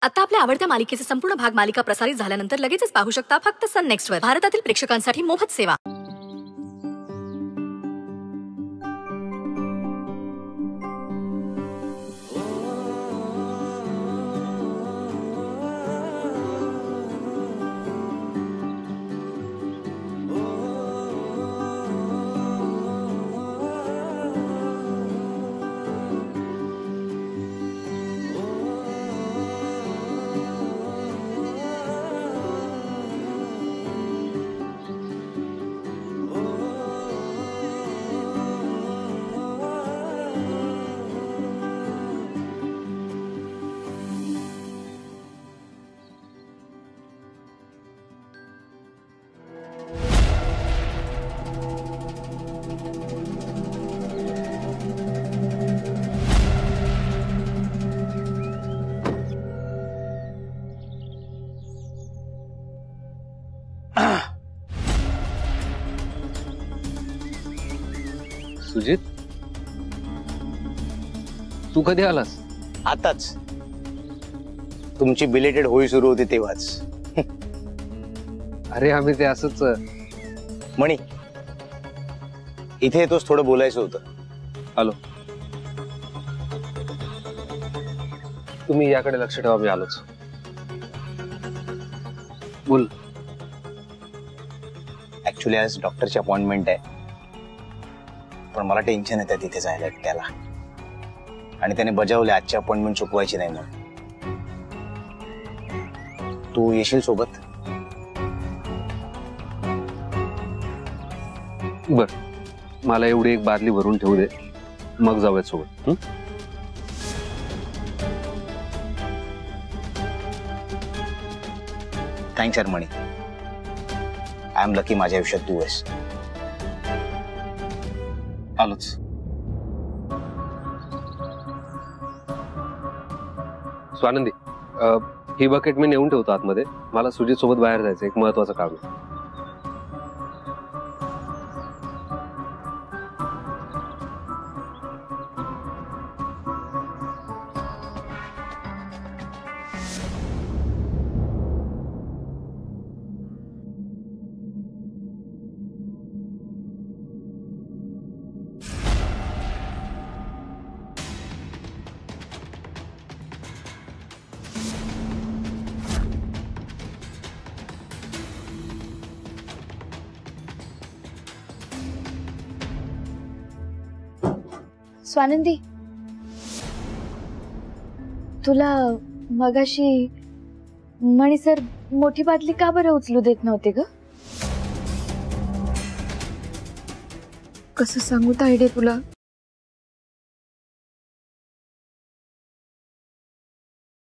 आता आपल्या आवडत्या मालिकेचे संपूर्ण भाग मालिका प्रसारित झाल्यानंतर लगेचच पाहू शकता फक्त सन नेक्स्ट वर. भारतातील प्रेक्षकांसाठी मोफत सेवा. सुजित, तू कधी आलास? आताच. तुमची बिलेटेड होळी सुरू होती तेव्हाच. अरे आम्ही ते असंच. मणी, इथे येतोस, थोडं बोलायचं होतं. आलो. तुम्ही याकडे लक्ष ठेवा, मी आलोच. बोल. ऍक्च्युली आज डॉक्टरची अपॉइंटमेंट आहे, पण मला टेन्शन येतं तिथे जायला एकट्याला. आणि त्याने बजावले आजची अपॉइंटमेंट चुकवायची नाही म्हणून. तू येशील सोबत? बर, मला एवढी एक बादली भरून ठेवू दे, मग जाऊयात सोबत. थँक्स यार मणी. आय एम लकी माझ्या आयुष्यात तू आहेस. आलोच. स्वानंदी, ही बकेट मी नेऊन ठेवतो आतमध्ये. मला सुजित सोबत बाहेर जायचं, एक महत्वाचं काम आहे. स्वानंदी, तुला मगाशी मणी सर मोठी बादली का बरं उचलू देत नव्हते ग? कसं सांगू तायडे तुला?